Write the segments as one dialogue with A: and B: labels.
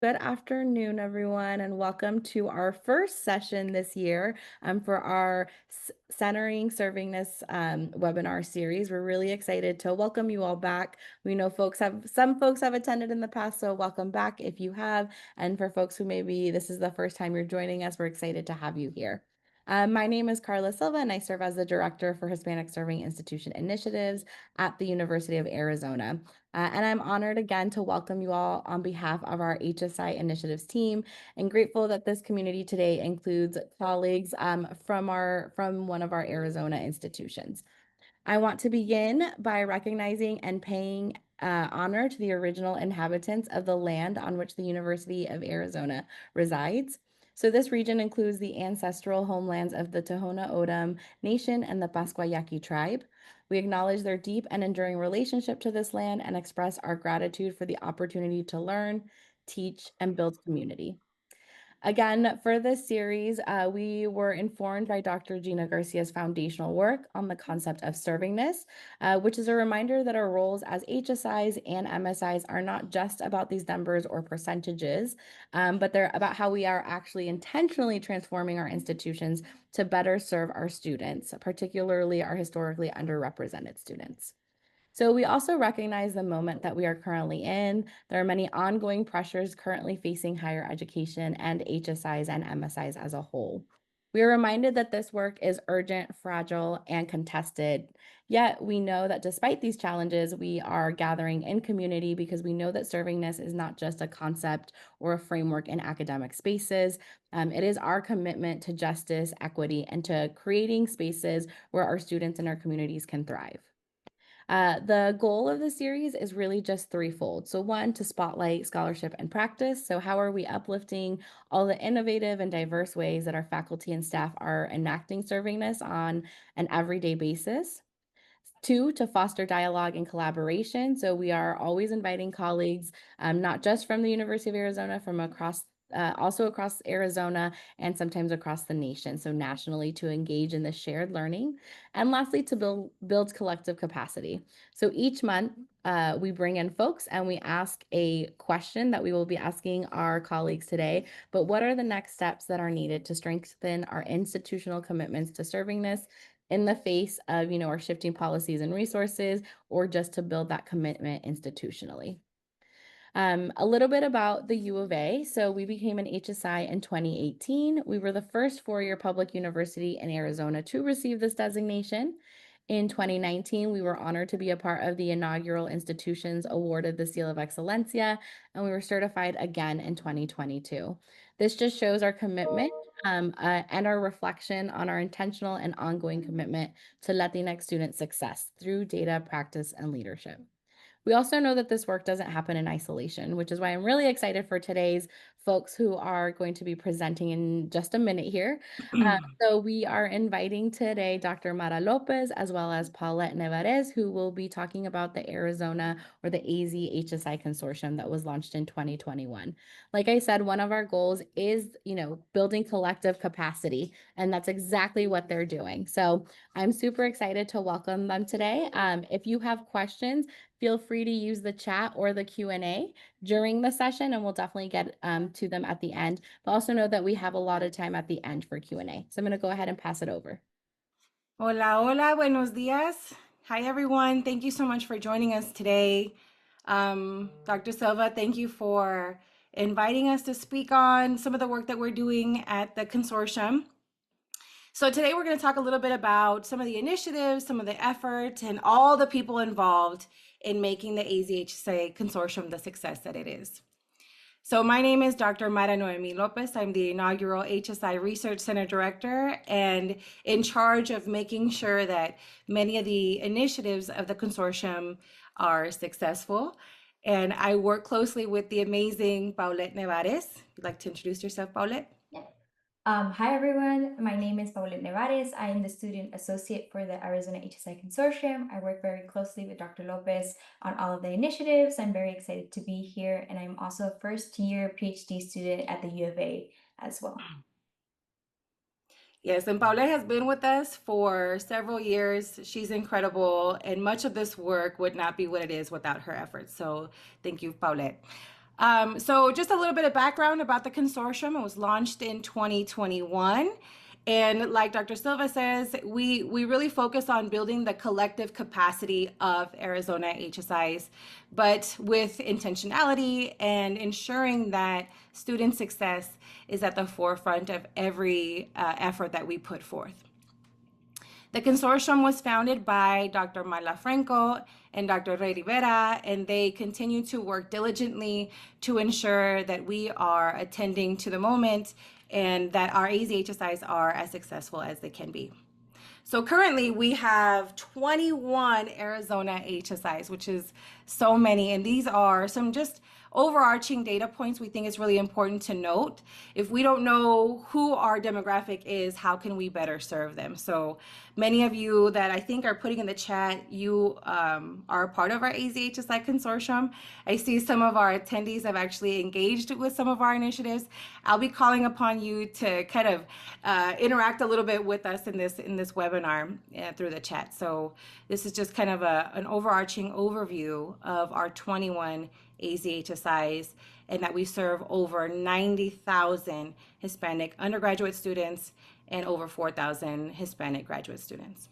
A: Good afternoon, everyone, and welcome to our first session this year for our Centering Servingness webinar series. We're really excited to welcome you all back. We know some folks have attended in the past, so welcome back if you have. And for folks who maybe this is the first time you're joining us, we're excited to have you here. My name is Carla Silva, and I serve as the Director for Hispanic Serving Institution Initiatives at the University of Arizona. And I'm honored again to welcome you all on behalf of our HSI initiatives team, and grateful that this community today includes colleagues from one of our Arizona institutions. I want to begin by recognizing and paying honor to the original inhabitants of the land on which the University of Arizona resides. So this region includes the ancestral homelands of the Tohono O'odham Nation and the Pasquayaqui tribe. We acknowledge their deep and enduring relationship to this land and express our gratitude for the opportunity to learn, teach, and build community. Again, for this series, we were informed by Dr. Gina Garcia's foundational work on the concept of servingness, which is a reminder that our roles as HSIs and MSIs are not just about these numbers or percentages, but they're about how we are actually intentionally transforming our institutions to better serve our students, particularly our historically underrepresented students. So we also recognize the moment that we are currently in. There are many ongoing pressures currently facing higher education and HSIs and MSIs as a whole. We are reminded that this work is urgent, fragile, and contested. Yet we know that despite these challenges, we are gathering in community because we know that servingness is not just a concept or a framework in academic spaces. It is our commitment to justice, equity, and to creating spaces where our students and our communities can thrive. The goal of the series is really just threefold. So one, to spotlight scholarship and practice. So how are we uplifting all the innovative and diverse ways that our faculty and staff are enacting servingness on an everyday basis? Two, to foster dialogue and collaboration. So we are always inviting colleagues, not just from the University of Arizona, from also across Arizona and sometimes across the nation, so nationally, to engage in the shared learning. And lastly, to build collective capacity. So each month, we bring in folks and we ask a question that we will be asking our colleagues today. But what are the next steps that are needed to strengthen our institutional commitments to servingness in the face of, our shifting policies and resources, or just to build that commitment institutionally? A little bit about the U of A. So we became an HSI in 2018. We were the first four-year public university in Arizona to receive this designation. In 2019, we were honored to be a part of the inaugural institutions awarded the Seal of Excellencia, and we were certified again in 2022. This just shows our commitment and our reflection on our intentional and ongoing commitment to Latinx student success through data, practice, and leadership. We also know that this work doesn't happen in isolation, which is why I'm really excited for today's folks who are going to be presenting in just a minute here. So we are inviting today Dr. Mara Lopez as well as Paulette Nevarez, who will be talking about the Arizona or the AZ HSI Consortium that was launched in 2021. Like I said, one of our goals is, building collective capacity, and that's exactly what they're doing. So I'm super excited to welcome them today. If you have questions, feel free to use the chat or the Q&A during the session, and we'll definitely get to them at the end. But also know that we have a lot of time at the end for Q&A. So I'm going to go ahead and pass it over.
B: Hola, hola, buenos días. Hi, everyone. Thank you so much for joining us today. Dr. Silva, thank you for inviting us to speak on some of the work that we're doing at the consortium. So today we're going to talk a little bit about some of the initiatives, some of the efforts, and all the people involved in making the AZHSA Consortium the success that it is. So my name is Dr. Mara Noemi Lopez. I'm the inaugural HSI Research Center Director and in charge of making sure that many of the initiatives of the consortium are successful. And I work closely with the amazing Paulette Nevarez. You'd like to introduce yourself, Paulette?
C: Hi everyone, my name is Paulette Nevares. I am the student associate for the Arizona HSI Consortium. I work very closely with Dr. Lopez on all of the initiatives. I'm very excited to be here, and I'm also a first year PhD student at the U of A as well.
B: Yes, and Paulette has been with us for several years. She's incredible, and much of this work would not be what it is without her efforts. So thank you, Paulette. So just a little bit of background about the consortium. It was launched in 2021. And like Dr. Silva says, we really focus on building the collective capacity of Arizona HSIs, but with intentionality and ensuring that student success is at the forefront of every effort that we put forth. The consortium was founded by Dr. Marla Franco and Dr. Ray Rivera, and they continue to work diligently to ensure that we are attending to the moment and that our AZ HSIs are as successful as they can be. So currently we have 21 Arizona HSIs, which is so many. And these are some just overarching data points we think is really important to note. If we don't know who our demographic is, how can we better serve them? So many of you that I think are putting in the chat, you are a part of our AZ HSI Consortium. I see some of our attendees have actually engaged with some of our initiatives. I'll be calling upon you to kind of interact a little bit with us in this webinar through the chat. So this is just kind of an overarching overview of our 21 AZ HSIs, and that we serve over 90,000 Hispanic undergraduate students and over 4,000 Hispanic graduate students.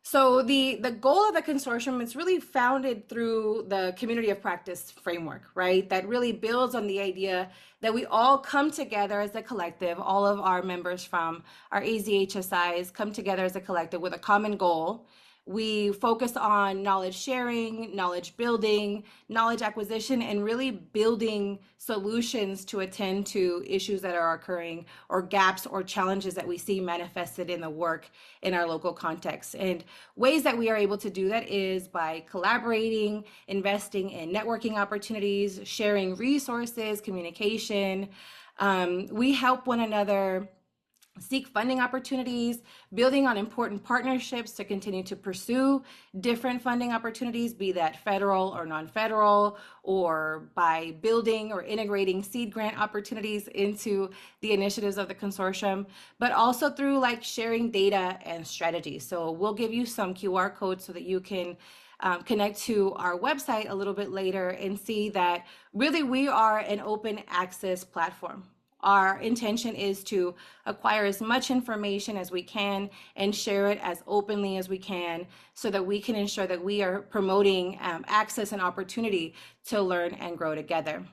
B: So the goal of the consortium is really founded through the community of practice framework, right? That really builds on the idea that we all come together as a collective, all of our members from our AZ HSIs come together as a collective with a common goal. We focus on knowledge sharing, knowledge building, knowledge acquisition, and really building solutions to attend to issues that are occurring or gaps or challenges that we see manifested in the work in our local context. And ways that we are able to do that is by collaborating, investing in networking opportunities, sharing resources, communication. We help one another seek funding opportunities, building on important partnerships to continue to pursue different funding opportunities, be that federal or non-federal, or by building or integrating seed grant opportunities into the initiatives of the consortium, but also through like sharing data and strategies. So we'll give you some QR codes so that you can connect to our website a little bit later and see that really we are an open access platform. Our intention is to acquire as much information as we can and share it as openly as we can so that we can ensure that we are promoting access and opportunity to learn and grow together.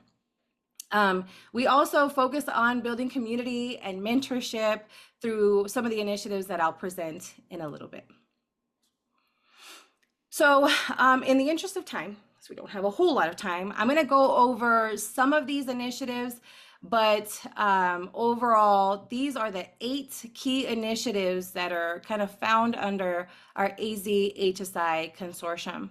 B: We also focus on building community and mentorship through some of the initiatives that I'll present in a little bit. So in the interest of time, because we don't have a whole lot of time, I'm going to go over some of these initiatives. But overall, these are the 8 key initiatives that are kind of found under our AZ HSI Consortium.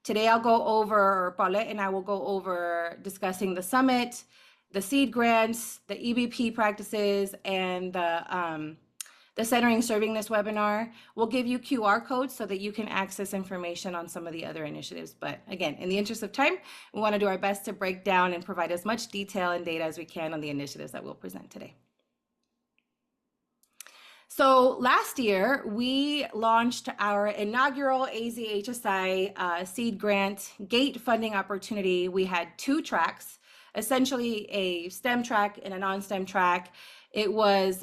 B: Today, I'll go over, Paulette and I will go over discussing the summit, the seed grants, the EBP practices, and the Centering Servingness webinar. We'll give you QR codes so that you can access information on some of the other initiatives. But again, in the interest of time, we want to do our best to break down and provide as much detail and data as we can on the initiatives that we'll present today. So last year, we launched our inaugural AZ HSI seed grant GATE funding opportunity. We had 2 tracks, essentially a STEM track and a non-STEM track. It was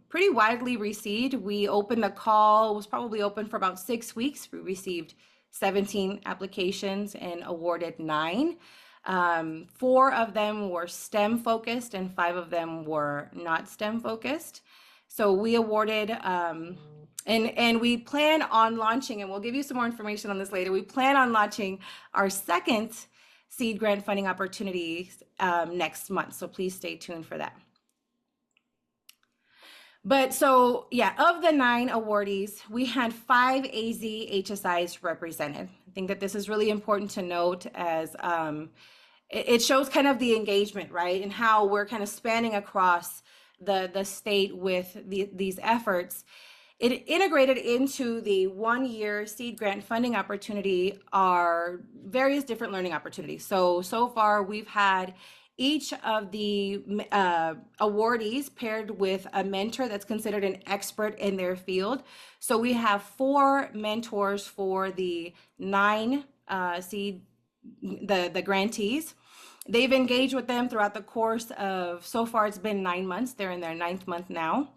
B: pretty widely received. We opened the call, was probably open for about 6 weeks. We received 17 applications and awarded 9. 4 of them were STEM focused and 5 of them were not STEM focused. So we awarded, and we plan on launching, and we'll give you some more information on this later. We plan on launching our second seed grant funding opportunity next month. So please stay tuned for that. But so, yeah, of the 9 awardees, we had 5 AZ HSIs represented. I think that this is really important to note as it shows kind of the engagement, right? And how we're kind of spanning across the state with these efforts. It integrated into the 1-year seed grant funding opportunity are various different learning opportunities. So far we've had each of the awardees paired with a mentor that's considered an expert in their field. So we have 4 mentors for the 9 seed, the grantees. They've engaged with them throughout the course of, so far it's been 9 months. They're in their 9th month now.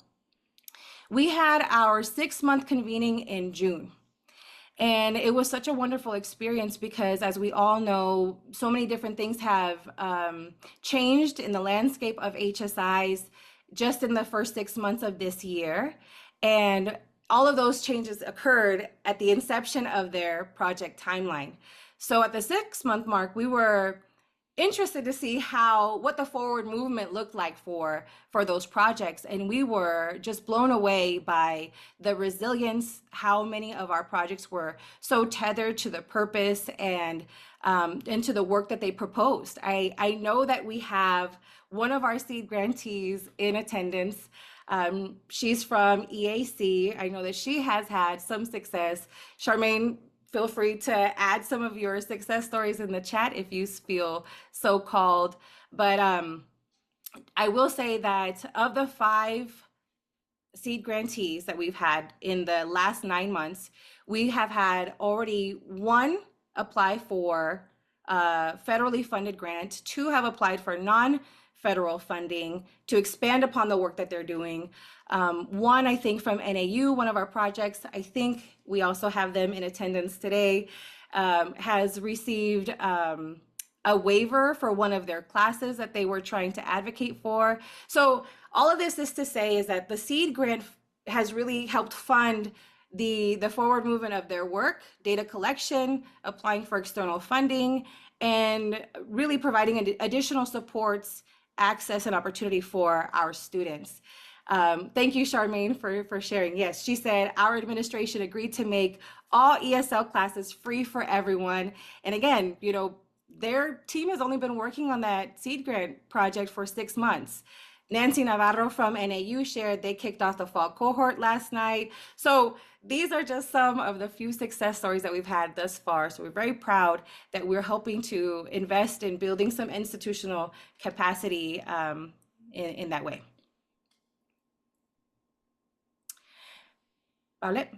B: We had our 6-month convening in June. And it was such a wonderful experience because, as we all know, so many different things have changed in the landscape of HSIs just in the first 6 months of this year. And all of those changes occurred at the inception of their project timeline. So at the 6-month mark, we were interested to see what the forward movement looked like for those projects, and we were just blown away by the resilience, how many of our projects were so tethered to the purpose and to the work that they proposed. I know that we have one of our seed grantees in attendance. She's from EAC. I know that she has had some success. Charmaine, feel free to add some of your success stories in the chat if you feel so called. But I will say that of the 5 seed grantees that we've had in the last 9 months, we have had already 1 apply for a federally funded grant, 2 have applied for non-federal funding to expand upon the work that they're doing. 1, I think, from NAU, one of our projects, I think we also have them in attendance today, has received a waiver for one of their classes that they were trying to advocate for. So all of this is to say is that the seed grant has really helped fund the forward movement of their work, data collection, applying for external funding, and really providing additional supports, access, and opportunity for our students. Thank you, Charmaine, for sharing. Yes, she said our administration agreed to make all ESL classes free for everyone. And again, their team has only been working on that seed grant project for 6 months. Nancy Navarro from NAU shared they kicked off the fall cohort last night. So these are just some of the few success stories that we've had thus far. So we're very proud that we're helping to invest in building some institutional capacity in that way. Paulette?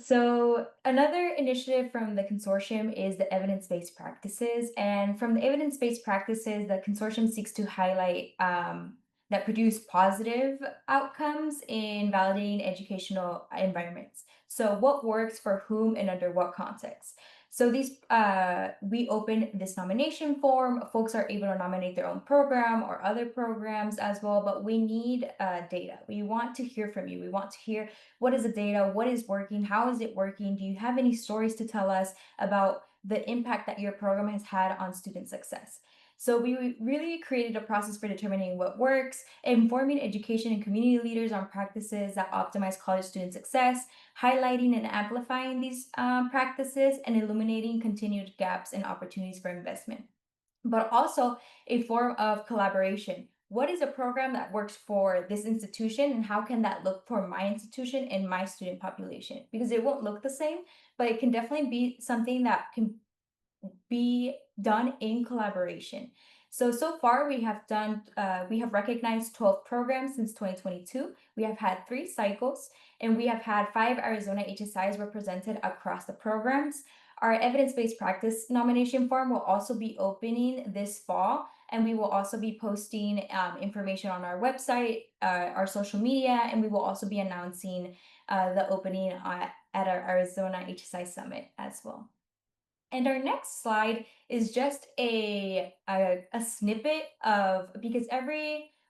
C: So another initiative from the consortium is the evidence-based practices. And from the evidence-based practices, the consortium seeks to highlight that produce positive outcomes in validating educational environments. So what works for whom and under what context? So we open this nomination form. Folks are able to nominate their own program or other programs as well, but we need data. We want to hear from you. We want to hear what is the data, what is working, how is it working? Do you have any stories to tell us about the impact that your program has had on student success? So we really created a process for determining what works, informing education and community leaders on practices that optimize college student success, highlighting and amplifying these practices, and illuminating continued gaps and opportunities for investment. But also a form of collaboration. What is a program that works for this institution, and how can that look for my institution and my student population? Because it won't look the same, but it can definitely be something that can be done in collaboration. So far we have recognized 12 programs since 2022. We have had 3 cycles, and we have had 5 Arizona HSIs represented across the programs. Our evidence-based practice nomination form will also be opening this fall, and we will also be posting information on our website, our social media, and we will also be announcing the opening at our Arizona HSI Summit as well. And our next slide is just a snippet of, because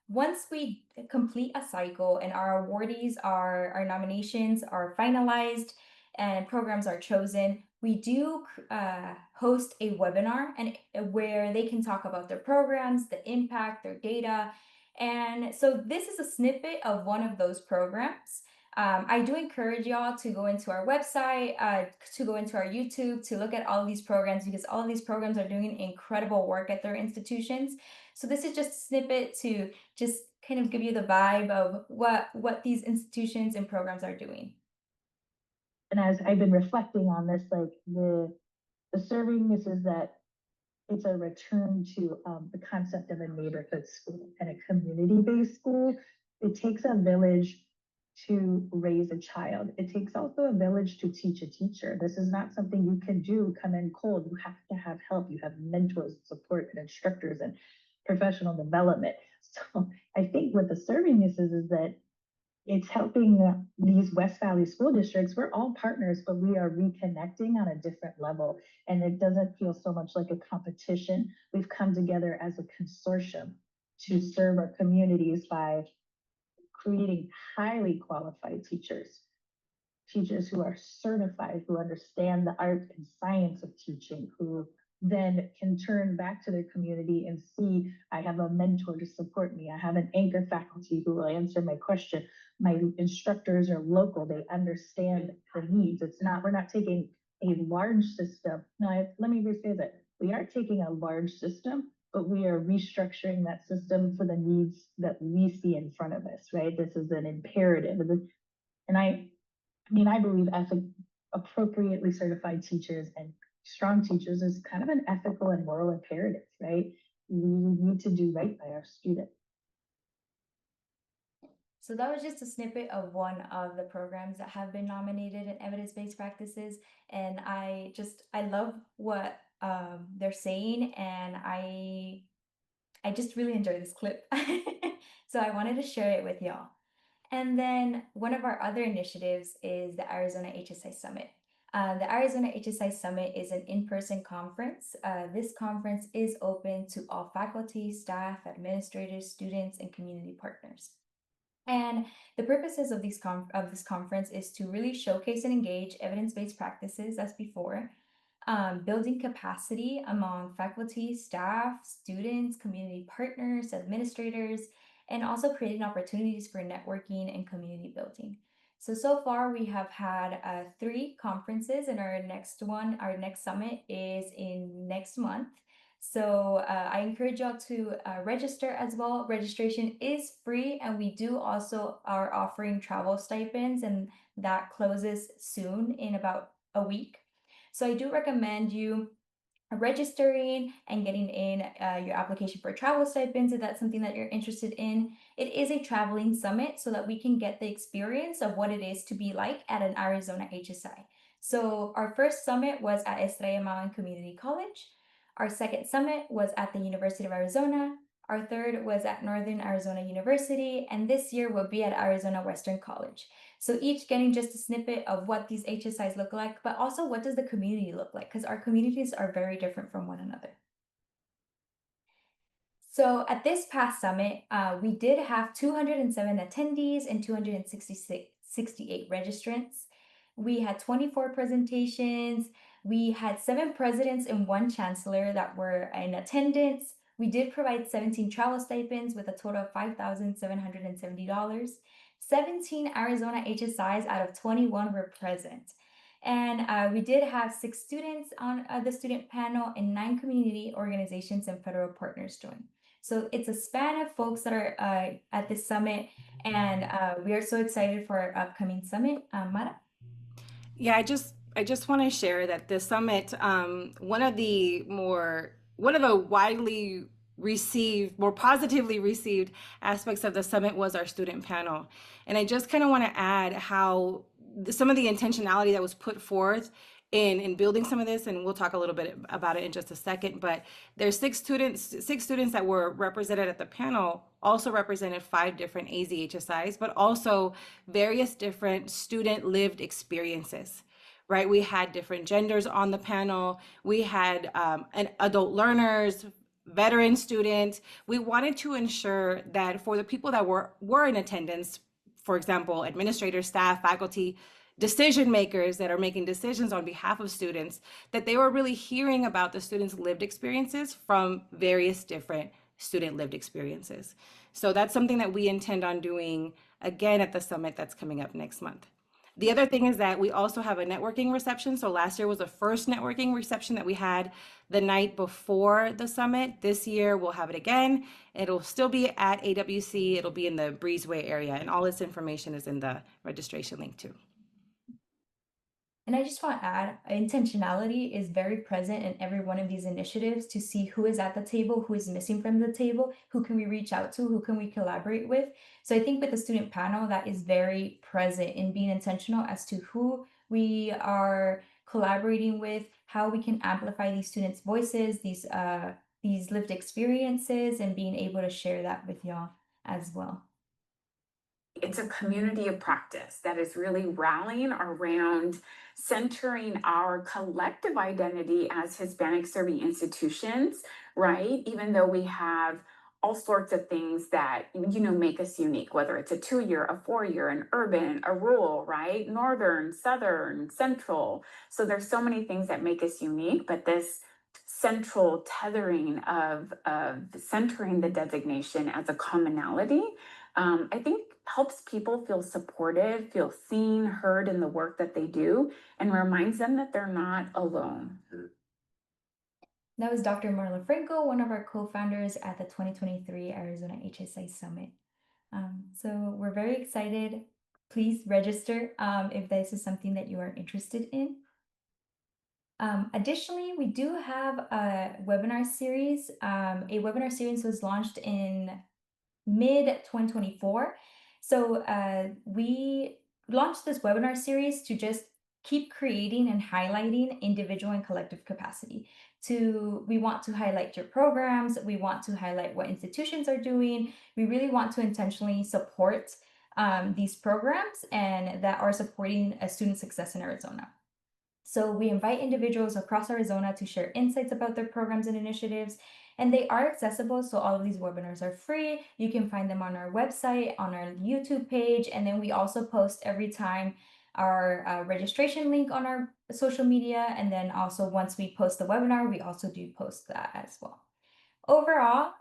C: once we complete a cycle and our awardees our nominations are finalized and programs are chosen, we do host a webinar and where they can talk about their programs, the impact, their data. And so this is a snippet of one of those programs. I do encourage y'all to go into our website, to go into our YouTube, to look at all of these programs, because all of these programs are doing incredible work at their institutions. So this is just a snippet to just kind of give you the vibe of what these institutions and programs are doing.
D: And as I've been reflecting on this, like the servingness is that it's a return to the concept of a neighborhood school and a community-based school. It takes a village to raise a child. It takes also a village to teach a teacher. This is not something you can do, come in cold. You have to have help. You have mentors, support, and instructors, and professional development. So I think what the servingness is that it's helping these West Valley school districts. We're all partners, but we are reconnecting on a different level. And it doesn't feel so much like a competition. We've come together as a consortium to serve our communities by creating highly qualified teachers who are certified, who understand the art and science of teaching, who then can turn back to their community and see, I have a mentor to support me. I have an anchor faculty who will answer my question. My instructors are local. They understand the needs. We're not taking a large system. No, let me rephrase it. We aren't taking a large system, but we are restructuring that system for the needs that we see in front of us, right? This is an imperative. And I believe appropriately certified teachers and strong teachers is kind of an ethical and moral imperative, right? We need to do right by our students.
C: So that was just a snippet of one of the programs that have been nominated in evidence-based practices. And I love what they're saying, and I just really enjoy this clip. So I wanted to share it with y'all. And then one of our other initiatives is the Arizona HSI Summit. The Arizona HSI Summit is an in-person conference. This conference is open to all faculty, staff, administrators, students, and community partners. And the purposes of this conference is to really showcase and engage evidence-based practices as before, building capacity among faculty, staff, students, community partners, administrators, and also creating opportunities for networking and community building. So far we have had 3 conferences, and our next summit is in next month. So I encourage y'all to register as well. Registration is free, and we do also are offering travel stipends, and that closes soon in about a week. So I do recommend you registering and getting in your application for travel stipends if that's something that you're interested in. It is a traveling summit so that we can get the experience of what it is to be like at an Arizona HSI. So our first summit was at Estrella Mountain Community College. Our second summit was at the University of Arizona. Our third was at Northern Arizona University, and this year will be at Arizona Western College. So each getting just a snippet of what these HSIs look like, but also what does the community look like? Because our communities are very different from one another. So at this past summit, we did have 207 attendees and 268 registrants. We had 24 presentations. We had 7 presidents and 1 chancellor that were in attendance. We did provide 17 travel stipends with a total of $5,770. 17 Arizona HSIs out of 21 were present. And we did have 6 students on the student panel and 9 community organizations and federal partners join. So it's a span of folks that are at this summit, and we are so excited for our upcoming summit. Mara?
B: Yeah, I just want to share that the summit, one of the widely received, more positively received aspects of the summit was our student panel. And I just kind of want to add how some of the intentionality that was put forth in building some of this, and we'll talk a little bit about it in just a second, but there's 6 students that were represented at the panel, also represented 5 different AZ HSIs, but also various different student lived experiences. Right, we had different genders on the panel. We had adult learners, veteran students. We wanted to ensure that for the people that were in attendance, for example, administrators, staff, faculty, decision makers that are making decisions on behalf of students, that they were really hearing about the students' lived experiences from various different student lived experiences. So that's something that we intend on doing again at the summit that's coming up next month. The other thing is that we also have a networking reception. So last year was the first networking reception that we had the night before the summit. This year we'll have it again. It'll still be at AWC. It'll be in the Breezeway area, and all this information is in the registration link too.
C: And I just want to add, intentionality is very present in every one of these initiatives to see who is at the table, who is missing from the table, who can we reach out to, who can we collaborate with. So I think with the student panel, that is very present in being intentional as to who we are collaborating with, how we can amplify these students' voices, these lived experiences, and being able to share that with y'all as well.
E: It's a community of practice that is really rallying around centering our collective identity as Hispanic serving institutions, right? Even though we have all sorts of things that make us unique, whether it's a 2-year, a 4-year, an urban, a rural, right? Northern, southern, central. So there's so many things that make us unique, but this central tethering of centering the designation as a commonality, I think helps people feel supported, feel seen, heard in the work that they do, and reminds them that they're not alone.
C: That was Dr. Marla Franco, one of our co-founders at the 2023 Arizona HSI Summit. So we're very excited. Please register if this is something that you are interested in. Additionally, we do have a webinar series. A webinar series was launched in mid 2024. So we launched this webinar series to just keep creating and highlighting individual and collective capacity. We want to highlight your programs. We want to highlight what institutions are doing. We really want to intentionally support these programs and that are supporting a student success in Arizona. So we invite individuals across Arizona to share insights about their programs and initiatives, and they are accessible. So all of these webinars are free. You can find them on our website, on our YouTube page, and then we also post every time our registration link on our social media. And then also once we post the webinar, we also do post that as well. Overall,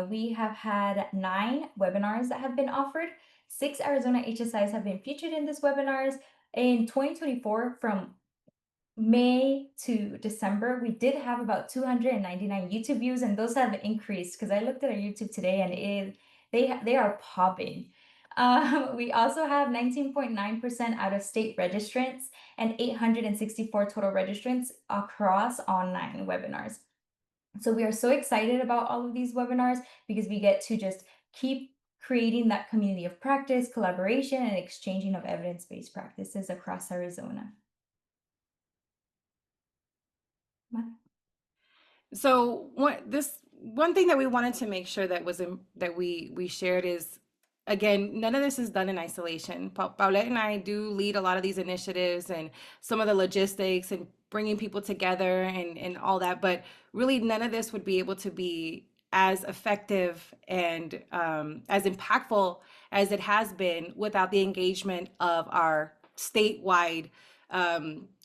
C: we have had 9 webinars that have been offered. 6 Arizona HSIs have been featured in these webinars. In 2024, from May to December, we did have about 299 YouTube views, and those have increased because I looked at our YouTube today and they are popping. We also have 19.9% out of state registrants and 864 total registrants across online webinars. So we are so excited about all of these webinars because we get to just keep creating that community of practice, collaboration, and exchanging of evidence-based practices across Arizona.
B: So one thing that we wanted to make sure that we shared is, again, none of this is done in isolation. Paulette and I do lead a lot of these initiatives and some of the logistics and bringing people together and all that, but really none of this would be able to be as effective and as impactful as it has been without the engagement of our statewide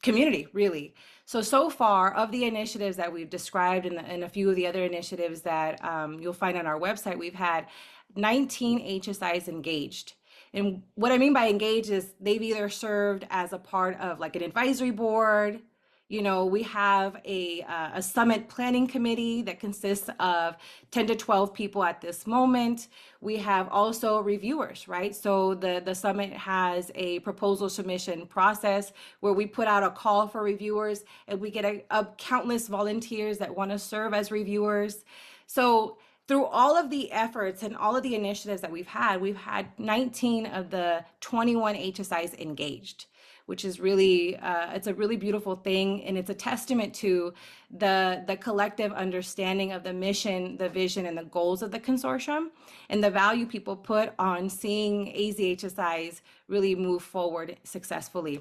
B: community, really. So far, of the initiatives that we've described and a few of the other initiatives that you'll find on our website, we've had 19 HSIs engaged. And what I mean by engaged is they've either served as a part of like an advisory board. We have a summit planning committee that consists of 10 to 12 people at this moment. We have also reviewers, right? So the summit has a proposal submission process where we put out a call for reviewers, and we get a countless volunteers that want to serve as reviewers. So through all of the efforts and all of the initiatives that we've had 19 of the 21 HSIs engaged, which is really, it's a really beautiful thing. And it's a testament to the collective understanding of the mission, the vision, and the goals of the consortium, and the value people put on seeing AZ HSIs really move forward successfully.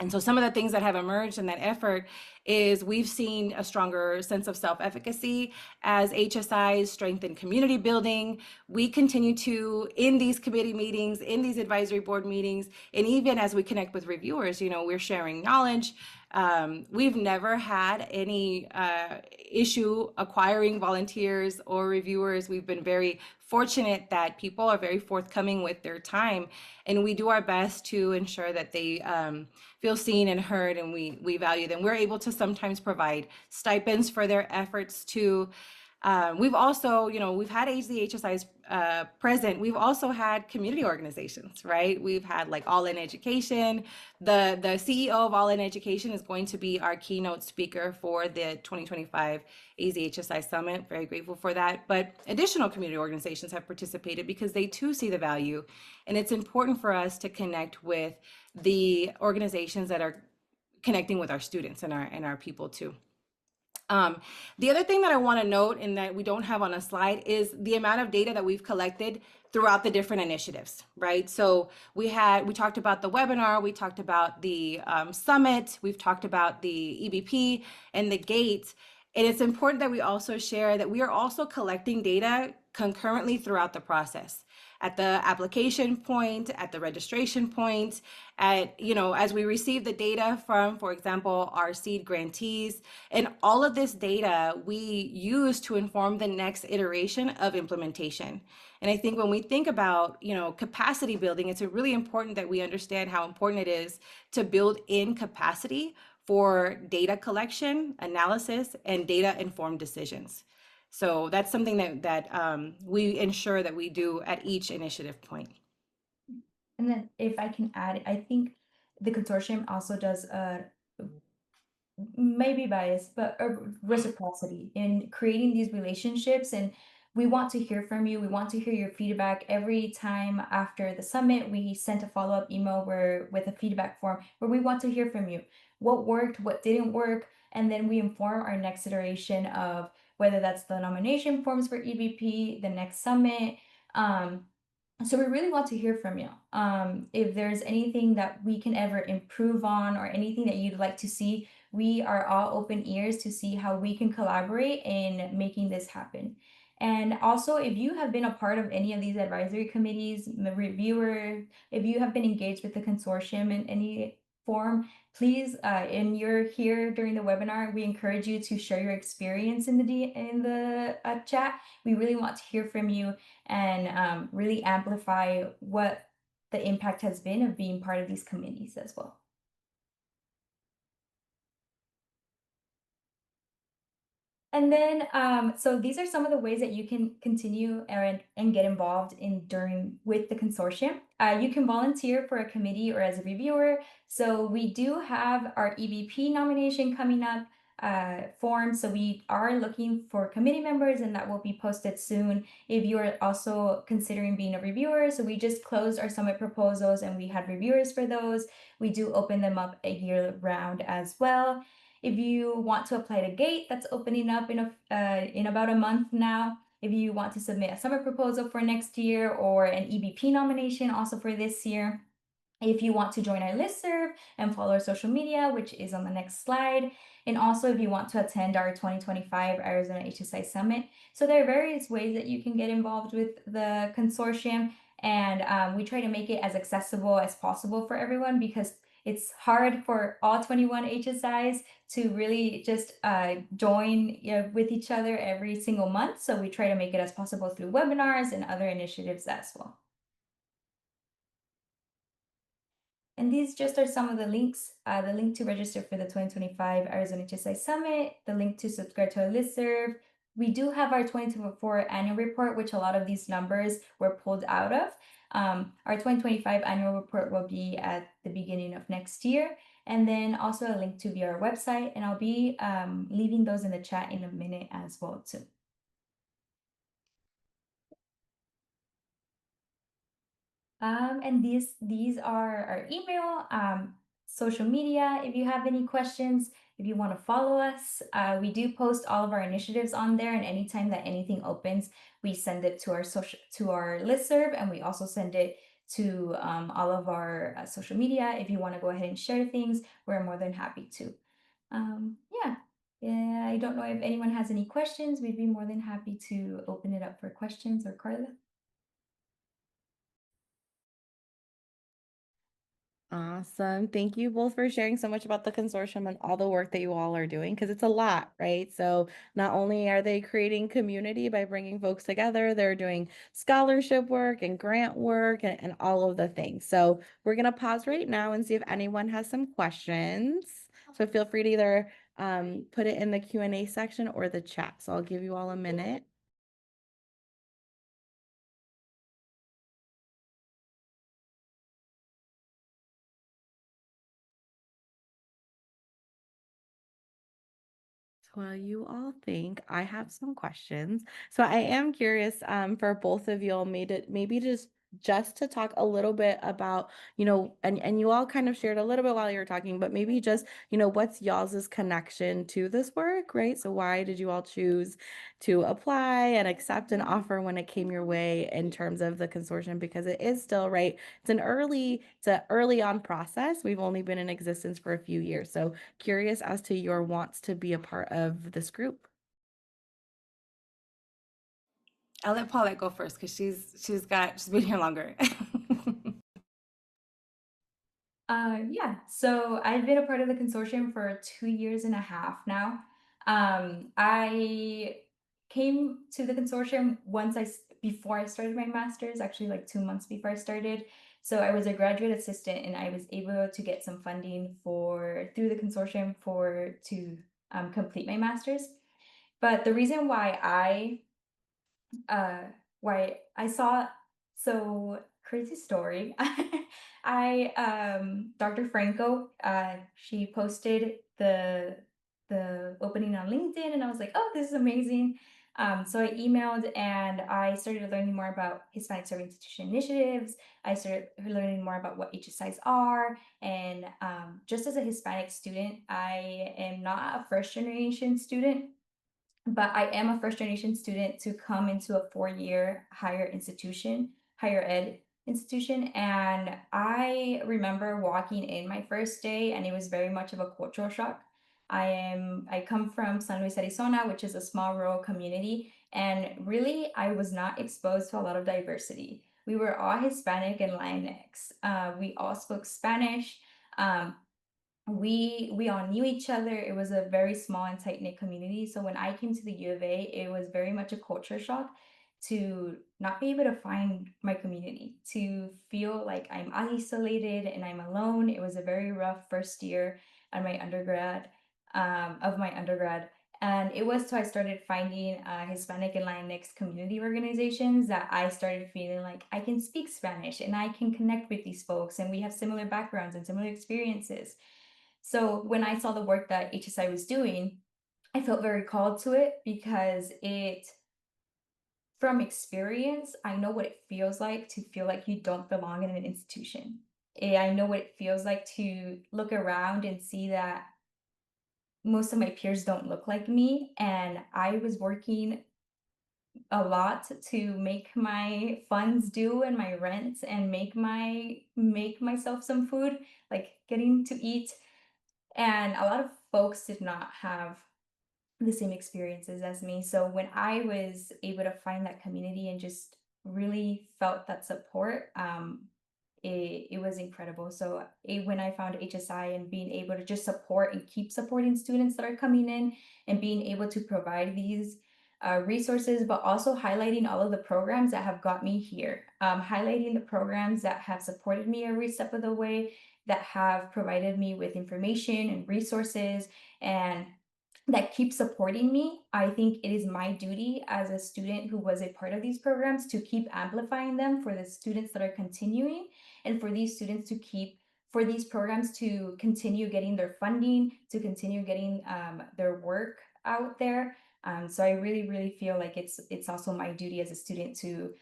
B: And so some of the things that have emerged in that effort is we've seen a stronger sense of self-efficacy as HSIs, strengthen community building. We continue to, in these committee meetings, in these advisory board meetings, and even as we connect with reviewers, we're sharing knowledge. We've never had any issue acquiring volunteers or reviewers. We've been very fortunate that people are very forthcoming with their time, and we do our best to ensure that they feel seen and heard, and we value them. We're able to sometimes provide stipends for their efforts to We've also, we've had AZ HSIs present. We've also had community organizations, right? We've had like All In Education. The CEO of All In Education is going to be our keynote speaker for the 2025 AZ HSI Summit. Very grateful for that. But additional community organizations have participated because they too see the value. And it's important for us to connect with the organizations that are connecting with our students and our people too. The other thing that I want to note and that we don't have on a slide is the amount of data that we've collected throughout the different initiatives, right? So we talked about the webinar, we talked about the summit, we've talked about the EBP and the GATE. And it's important that we also share that we are also collecting data concurrently throughout the process, at the application point, at the registration point, as we receive the data from, for example, our seed grantees, and all of this data we use to inform the next iteration of implementation. And I think when we think about, capacity building, it's really important that we understand how important it is to build in capacity for data collection, analysis, and data-informed decisions. So that's something that we ensure that we do at each initiative point.
C: And then if I can add, I think the consortium also does maybe biased, but a reciprocity in creating these relationships. And we want to hear from you. We want to hear your feedback. Every time after the summit, we sent a follow-up email with a feedback form where we want to hear from you. What worked, what didn't work, and then we inform our next iteration of whether that's the nomination forms for EBP, the next summit. So we really want to hear from you. If there's anything that we can ever improve on or anything that you'd like to see, we are all open ears to see how we can collaborate in making this happen. And also, if you have been a part of any of these advisory committees, the reviewer, if you have been engaged with the consortium in any form, please, and you're here during the webinar, we encourage you to share your experience in the chat. We really want to hear from you and really amplify what the impact has been of being part of these committees as well. And then, so these are some of the ways that you can continue and get involved with the consortium. You can volunteer for a committee or as a reviewer. So we do have our EBP nomination coming up form. So we are looking for committee members, and that will be posted soon. If you are also considering being a reviewer, so we just closed our summit proposals and we had reviewers for those. We do open them up a year round as well. If you want to apply to GATE, that's opening up in about a month now. If you want to submit a summer proposal for next year or an EBP nomination also for this year. If you want to join our listserv and follow our social media, which is on the next slide. And also if you want to attend our 2025 Arizona HSI Summit. So there are various ways that you can get involved with the consortium. And we try to make it as accessible as possible for everyone because it's hard for all 21 HSIs to really just join with each other every single month. So we try to make it as possible through webinars and other initiatives as well. And these just are some of the links, the link to register for the 2025 Arizona HSI Summit, the link to subscribe to our listserv. We do have our 2024 annual report, which a lot of these numbers were pulled out of. Our 2025 annual report will be at the beginning of next year. And then also a link to view our website. And I'll be leaving those in the chat in a minute as well too. And these are our email, social media. If you have any questions, if you want to follow us, we do post all of our initiatives on there. And anytime that anything opens, we send it to our listserv, and we also send it to all of our social media. If you want to go ahead and share things, we're more than happy to. Yeah, I don't know if anyone has any questions. We'd be more than happy to open it up for questions, or Carla.
A: Awesome. Thank you both for sharing so much about the consortium and all the work that you all are doing, because it's a lot, right? So not only are they creating community by bringing folks together, they're doing scholarship work and grant work and all of the things. So we're going to pause right now and see if anyone has some questions. So feel free to either put it in the Q&A section or the chat. So I'll give you all a minute. While you all think, I have some questions. So I am curious for both of you all maybe just to talk a little bit about, and you all kind of shared a little bit while you were talking, but maybe just, what's y'all's connection to this work, right? So why did you all choose to apply and accept an offer when it came your way in terms of the consortium? Because it is still, right, it's an early on process. We've only been in existence for a few years. So curious as to your wants to be a part of this group.
B: I'll let Paulette go first because she's been here longer.
C: Yeah, so I've been a part of the consortium for 2 years and a half now. I came to the consortium before I started my master's, actually like 2 months before I started. So I was a graduate assistant and I was able to get some funding through the consortium to complete my master's. But the reason uh why I saw so crazy story. I Dr. Franco, she posted the opening on LinkedIn and I was like, oh, this is amazing. So I emailed and I started learning more about Hispanic Serving Institution initiatives. I started learning more about what HSIs are. And just as a Hispanic student, I am not a first generation student, but I am a first generation student to come into a 4-year higher ed institution. And I remember walking in my first day and it was very much of a cultural shock. I come from San Luis, Arizona, which is a small rural community. And really, I was not exposed to a lot of diversity. We were all Hispanic and Latinx. We all spoke Spanish. Um, we all knew each other. It was a very small and tight-knit community. So when I came to the U of A, it was very much a culture shock to not be able to find my community, to feel like I'm isolated and I'm alone. It was a very rough first year at my undergrad, of my undergrad. And it was till I started finding Hispanic and Latinx community organizations that I started feeling like I can speak Spanish and I can connect with these folks and we have similar backgrounds and similar experiences. So when I saw the work that HSI was doing, I felt very called to it because from experience, I know what it feels like to feel like you don't belong in an institution. I know what it feels like to look around and see that most of my peers don't look like me. And I was working a lot to make my funds due and my rent and make myself some food, like getting to eat. And a lot of folks did not have the same experiences as me. So when I was able to find that community and just really felt that support, it was incredible. So when I found HSI and being able to just support and keep supporting students that are coming in and being able to provide these resources, but also highlighting all of the programs that have got me here, highlighting the programs that have supported me every step of the way, that have provided me with information and resources and that keep supporting me. I think it is my duty as a student who was a part of these programs to keep amplifying them for the students that are continuing and for these programs to continue getting their funding, to continue getting their work out there. So I really, really feel like it's also my duty as a student to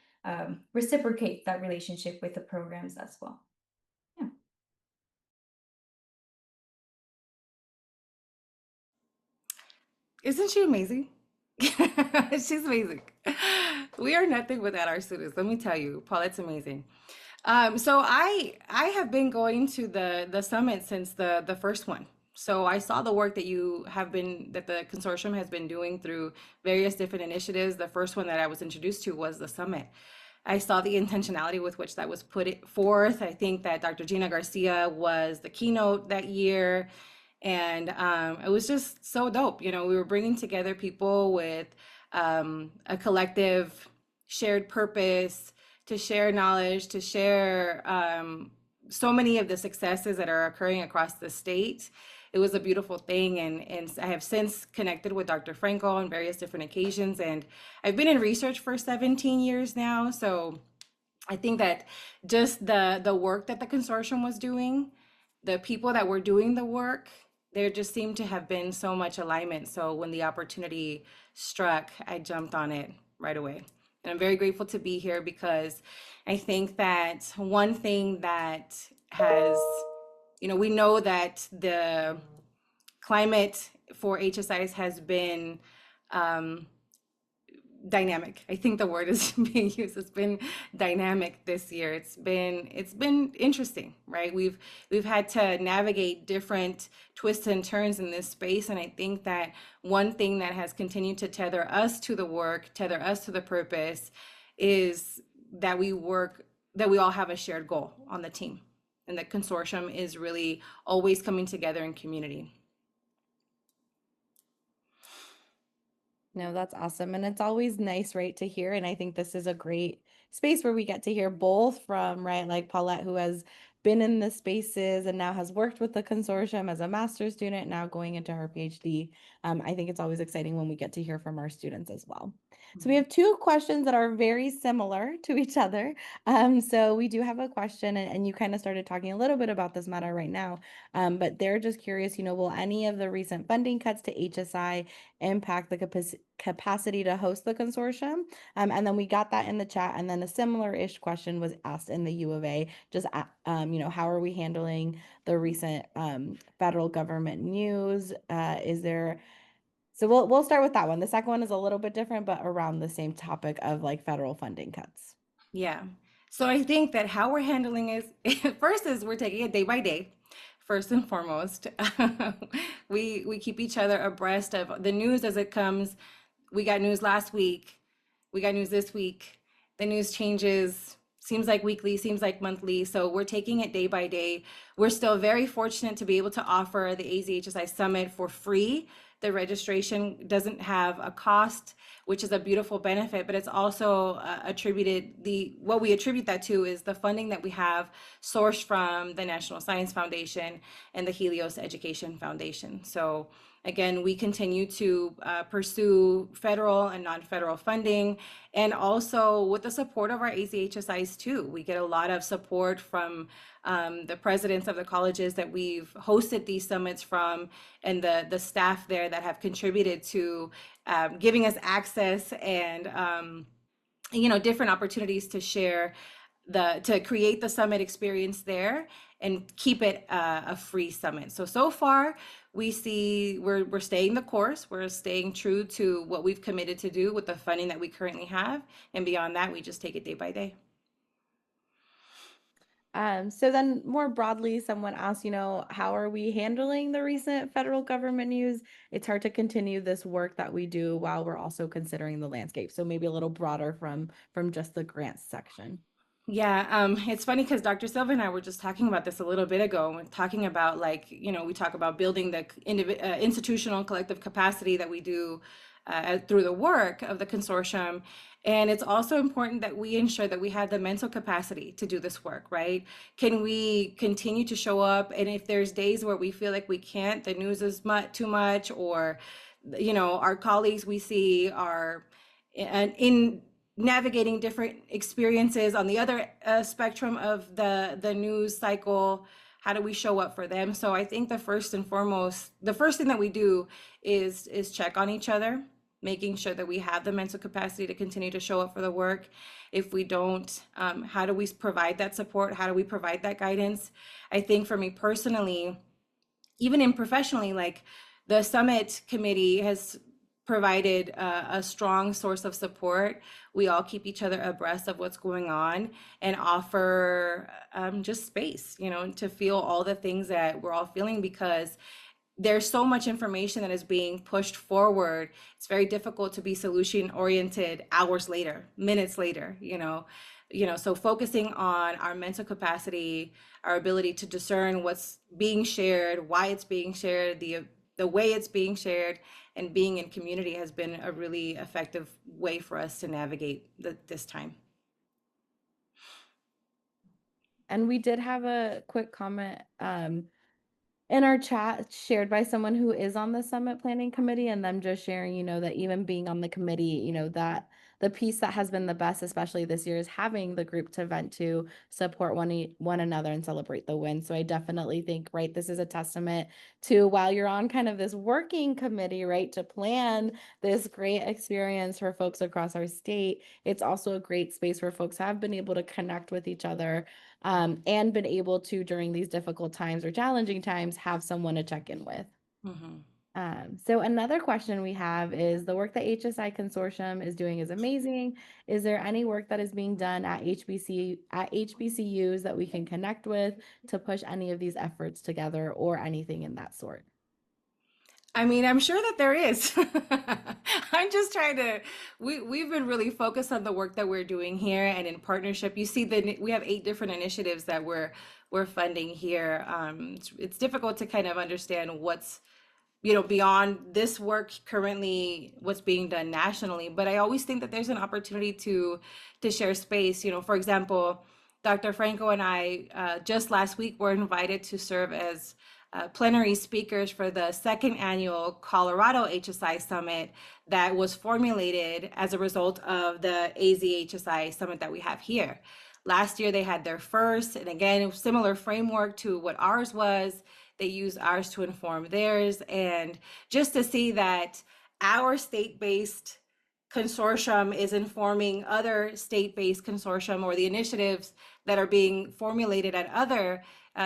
C: reciprocate that relationship with the programs as well. Yeah.
B: Isn't she amazing? She's amazing. We are nothing without our students. Let me tell you, Paulette's amazing. So I have been going to the summit since the first one. So I saw the work that that the consortium has been doing through various different initiatives. The first one that I was introduced to was the summit. I saw the intentionality with which that was put forth. I think that Dr. Gina Garcia was the keynote that year. And it was just so dope. You know, we were bringing together people with a collective shared purpose to share knowledge, to share so many of the successes that are occurring across the state. it was a beautiful thing. And I have since connected with Dr. Franco on various different occasions, and I've been in research for 17 years now. So I think that just the work that the consortium was doing, the people that were doing the work, there just seemed to have been so much alignment. So when the opportunity struck, I jumped on it right away. And I'm very grateful to be here because I think that one thing that has, we know that the climate for HSIs has been dynamic. I think the word is being used. It's been dynamic this year. It's been interesting, right? We've had to navigate different twists and turns in this space, and I think that one thing that has continued to tether us to the work, tether us to the purpose, is that we all have a shared goal on the team, and the consortium is really always coming together in community.
A: No, that's awesome. And it's always nice, right, to hear. And I think this is a great space where we get to hear both from, right, like Paulette, who has been in the spaces and now has worked with the consortium as a master's student, now going into her PhD. I think it's always exciting when we get to hear from our students as well. So we have two questions that are very similar to each other. So we do have a question, and you kind of started talking a little bit about this matter right now, but they're just curious, will any of the recent funding cuts to HSI impact the capacity to host the consortium? And then we got that in the chat, and then a similar-ish question was asked in the U of A, just, how are we handling the recent federal government news? So we'll start with that one. The second one is a little bit different, but around the same topic of like federal funding cuts.
B: Yeah. So I think that how we're handling is first is we're taking it day by day. First and foremost, we keep each other abreast of the news as it comes. We got news last week. We got news this week. The news changes. Seems like weekly, seems like monthly. So we're taking it day by day. We're still very fortunate to be able to offer the AZ HSI Summit for free. The registration doesn't have a cost, which is a beautiful benefit, but it's also what we attribute that to is the funding that we have sourced from the National Science Foundation and the Helios Education Foundation. So again, we continue to pursue federal and non-federal funding, and also with the support of our AZ HSIs too. We get a lot of support from the presidents of the colleges that we've hosted these summits from, and the staff there that have contributed to giving us access and different opportunities to share to create the summit experience there and keep it a free summit. So far we see we're staying the course. We're staying true to what we've committed to do with the funding that we currently have, and beyond that we just take it day by day.
A: So then more broadly, someone asked, how are we handling the recent federal government news? It's hard to continue this work that we do while we're also considering the landscape. So maybe a little broader from just the grants section.
B: Yeah, it's funny because Dr. Silva and I were just talking about this a little bit ago. We're talking about we talk about building the institutional collective capacity that we do through the work of the consortium. And it's also important that we ensure that we have the mental capacity to do this work, right? Can we continue to show up? And if there's days where we feel like we can't, the news is too much, or, our colleagues we see are in navigating different experiences on the other spectrum of the news cycle, how do we show up for them? So I think the first thing that we do is check on each other, making sure that we have the mental capacity to continue to show up for the work. If we don't, how do we provide that support? How do we provide that guidance? I think for me personally, even in professionally, like the summit committee has provided a strong source of support. We all keep each other abreast of what's going on and offer just space, to feel all the things that we're all feeling, because there's so much information that is being pushed forward. It's very difficult to be solution oriented hours later, minutes later, so focusing on our mental capacity, our ability to discern what's being shared, why it's being shared, the way it's being shared, and being in community has been a really effective way for us to navigate this time.
A: And we did have a quick comment in our chat shared by someone who is on the summit planning committee, and them just sharing, that even being on the committee, that the piece that has been the best, especially this year, is having the group to vent to, support one another, and celebrate the win. So I definitely think, right, this is a testament to, while you're on kind of this working committee, right, to plan this great experience for folks across our state, it's also a great space where folks have been able to connect with each other, and been able to, during these difficult times or challenging times, have someone to check in with.
B: Mhm.
A: So another question we have is, the work that HSI Consortium is doing is amazing. Is there any work that is being done at HBCUs that we can connect with to push any of these efforts together, or anything in that sort?
B: I mean, I'm sure that there is. I'm just trying to. We've been really focused on the work that we're doing here and in partnership. You see, we have 8 different initiatives that we're funding here. It's difficult to kind of understand what's beyond this work currently, what's being done nationally. But I always think that there's an opportunity to share space. For example, Dr. Franco and I just last week were invited to serve as plenary speakers for the second annual Colorado HSI Summit that was formulated as a result of the AZ HSI Summit that we have here. Last year, they had their first, and again, similar framework to what ours was. They use ours to inform theirs. And just to see that our state-based consortium is informing other state-based consortium, or the initiatives that are being formulated at other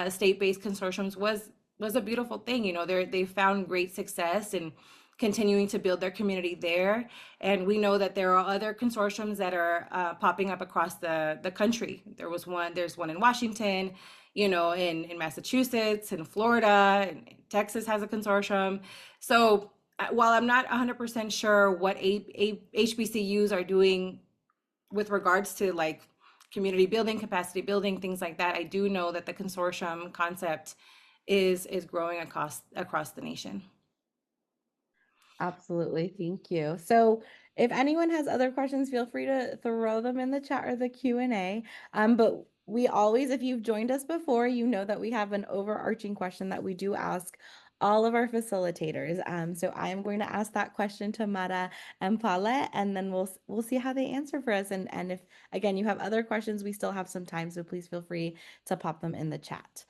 B: state-based consortiums, was a beautiful thing. They found great success in continuing to build their community there. And we know that there are other consortiums that are popping up across the country. There's one in Washington, in Massachusetts, in Florida, and Texas has a consortium. So while I'm not 100% sure what HBCUs are doing with regards to like community building, capacity building, things like that, I do know that the consortium concept is growing across the nation.
A: Absolutely. Thank you. So if anyone has other questions, feel free to throw them in the chat or the Q&A. But we always, if you've joined us before, you know that we have an overarching question that we do ask all of our facilitators. So I am going to ask that question to Mara and Paulette, and then we'll see how they answer for us. And if, again, you have other questions, we still have some time, so please feel free to pop them in the chat.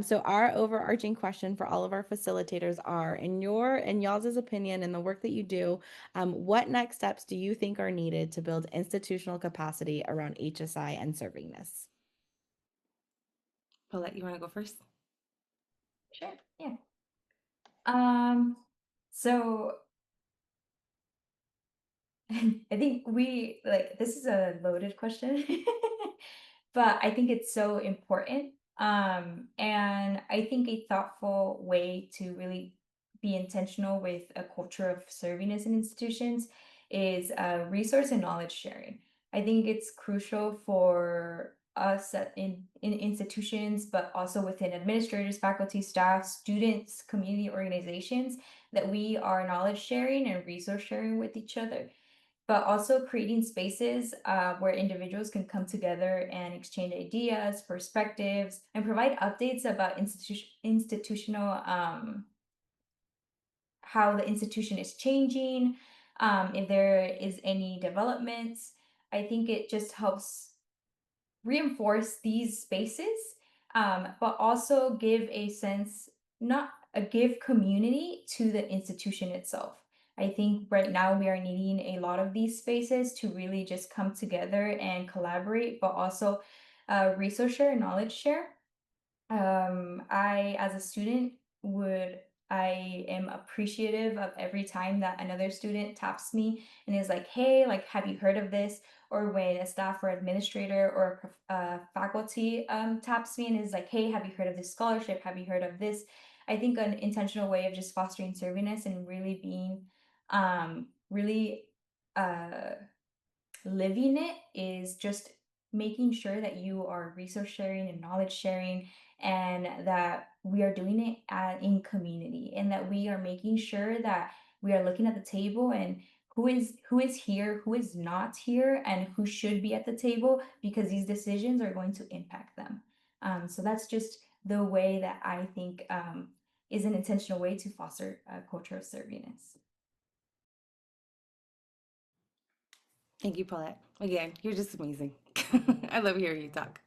A: So our overarching question for all of our facilitators are, in y'all's opinion, in the work that you do, what next steps do you think are needed to build institutional capacity around HSI and servingness?
B: Paulette, you want to go first?
C: Sure. Yeah. So I think this is a loaded question, but I think it's so important. And I think a thoughtful way to really be intentional with a culture of servingness in institutions is resource and knowledge sharing. I think it's crucial for us in institutions, but also within administrators, faculty, staff, students, community organizations, that we are knowledge sharing and resource sharing with each other, but also creating spaces where individuals can come together and exchange ideas, perspectives, and provide updates about institutional how the institution is changing, if there is any developments. I think it just helps reinforce these spaces, but also give a sense, not a give community to the institution itself. I think right now we are needing a lot of these spaces to really just come together and collaborate, but also resource share, knowledge share. I, as a student, I am appreciative of every time that another student taps me and is like, hey, like, have you heard of this? Or when a staff or administrator or faculty taps me and is like, hey, have you heard of this scholarship? Have you heard of this? I think an intentional way of just fostering servingness and really being really living it is just making sure that you are resource sharing and knowledge sharing, and that we are doing it in community, and that we are making sure that we are looking at the table and who is here, who is not here, and who should be at the table, because these decisions are going to impact them. So that's just the way that I think is an intentional way to foster a culture of servingness.
B: Thank you, Paulette. Again, you're just amazing. I love hearing you talk.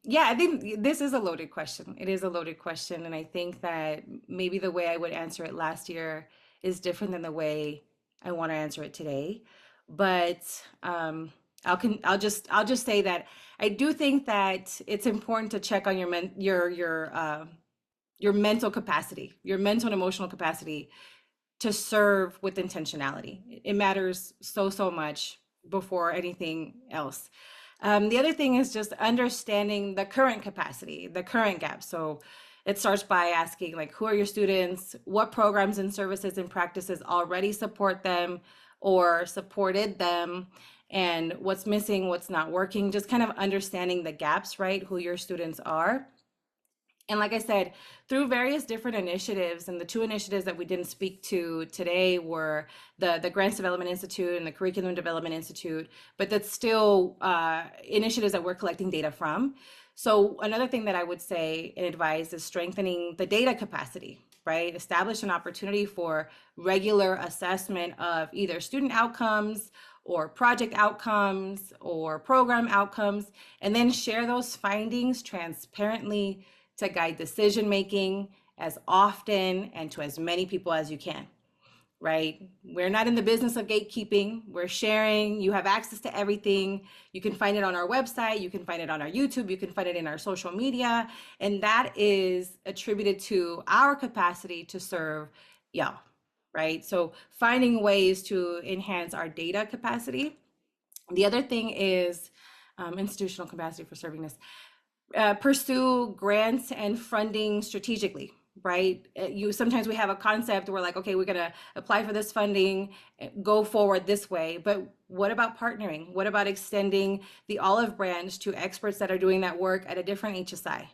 B: Yeah, I think this is a loaded question. It is a loaded question, and I think that maybe the way I would answer it last year is different than the way I want to answer it today. But I'll just say that I do think that it's important to check on your mental capacity, your mental and emotional capacity to serve with intentionality. It matters so much before anything else. The other thing is just understanding the current capacity, the current gap. So it starts by asking, like, who are your students? What programs and services and practices already support them or supported them? And what's missing, what's not working, just kind of understanding the gaps, right? Who your students are. And like I said, through various different initiatives, and the two initiatives that we didn't speak to today were the Grants Development Institute and the Curriculum Development Institute, but that's still initiatives that we're collecting data from. So another thing that I would say and advise is strengthening the data capacity, right? Establish an opportunity for regular assessment of either student outcomes or project outcomes or program outcomes, and then share those findings transparently to guide decision making as often and to as many people as you can, right? We're not in the business of gatekeeping. We're sharing. You have access to everything. You can find it on our website. You can find it on our YouTube. You can find it in our social media. And that is attributed to our capacity to serve y'all, right? So finding ways to enhance our data capacity. The other thing is institutional capacity for servingness. Pursue grants and funding strategically, right? Sometimes we have a concept, we're like, okay, we're gonna apply for this funding, go forward this way, but what about partnering? What about extending the olive branch to experts that are doing that work at a different HSI?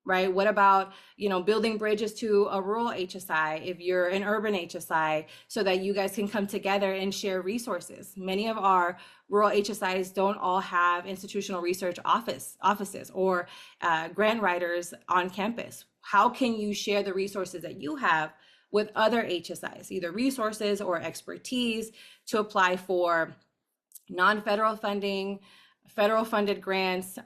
B: Right? What about, building bridges to a rural HSI if you're an urban HSI, so that you guys can come together and share resources? Many of our rural HSIs don't all have institutional research offices or grant writers on campus. How can you share the resources that you have with other HSIs, either resources or expertise to apply for non-federal funding, federal funded grants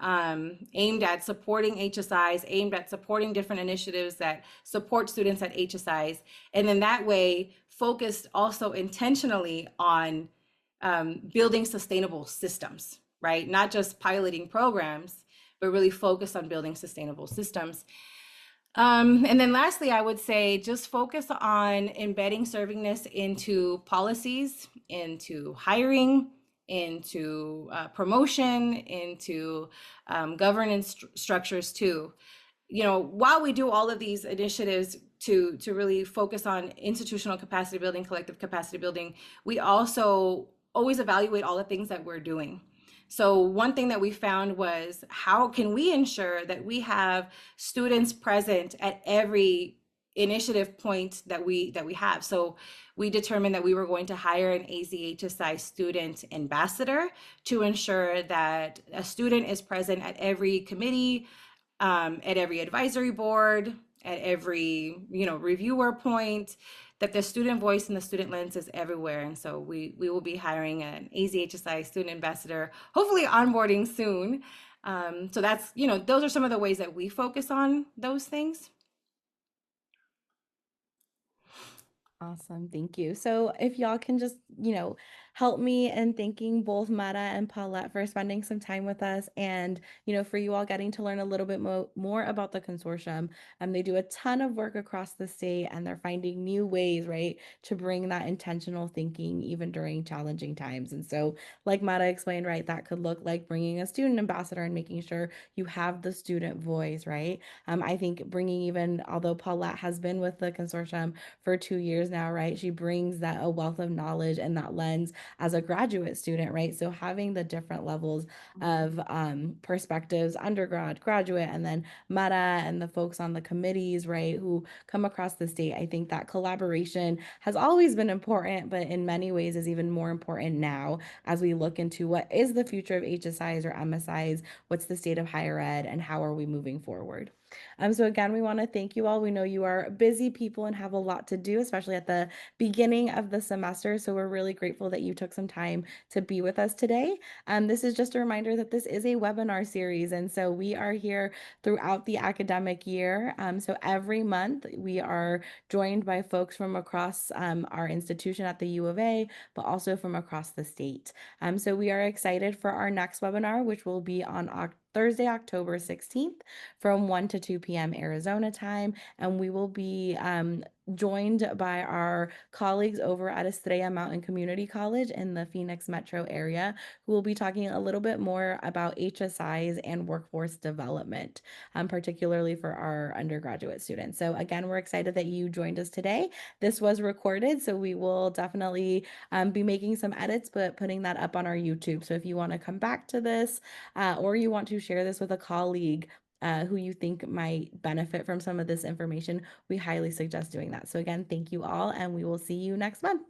B: aimed at supporting HSIs, aimed at supporting different initiatives that support students at HSIs. And then that way, focused also intentionally on building sustainable systems, right? Not just piloting programs, but really focus on building sustainable systems. And then lastly, I would say just focus on embedding servingness into policies, into hiring, into promotion, into governance structures too. While we do all of these initiatives to really focus on institutional capacity building, collective capacity building, we also always evaluate all the things that we're doing. So one thing that we found was, how can we ensure that we have students present at every initiative point that we have? So we determined that we were going to hire an AZ HSI student ambassador to ensure that a student is present at every committee, at every advisory board, at every reviewer point, that the student voice and the student lens is everywhere. And so we will be hiring an AZ HSI student ambassador, hopefully onboarding soon. So that's, those are some of the ways that we focus on those things.
A: Awesome. Thank you. So if y'all can just, help me in thanking both Mara and Paulette for spending some time with us, and, for you all getting to learn a little bit more about the consortium. They do a ton of work across the state, and they're finding new ways, right, to bring that intentional thinking even during challenging times. And so, like Mara explained, right, that could look like bringing a student ambassador and making sure you have the student voice, right? I think bringing, even although Paulette has been with the consortium for 2 years now, right? She brings that a wealth of knowledge and that lens as a graduate student, right? So having the different levels of perspectives, undergrad, graduate, and then Mara and the folks on the committees, right, who come across the state, I think that collaboration has always been important, but in many ways is even more important now as we look into what is the future of HSIs or MSIs, what's the state of higher ed, and how are we moving forward. So again, we want to thank you all. We know you are busy people and have a lot to do, especially at the beginning of the semester. So we're really grateful that you took some time to be with us today. This is just a reminder that this is a webinar series. And so we are here throughout the academic year. So every month we are joined by folks from across our institution at the U of A, but also from across the state. So we are excited for our next webinar, which will be on Thursday, October 16th from 1 to 2 p.m. Arizona time. And we will be joined by our colleagues over at Estrella Mountain Community College in the Phoenix metro area, who will be talking a little bit more about HSIs and workforce development, particularly for our undergraduate students. So again, we're excited that you joined us today. This was recorded, so we will definitely be making some edits, but putting that up on our YouTube. So if you want to come back to this or you want to share this with a colleague, who you think might benefit from some of this information, we highly suggest doing that. So again, thank you all, and we will see you next month.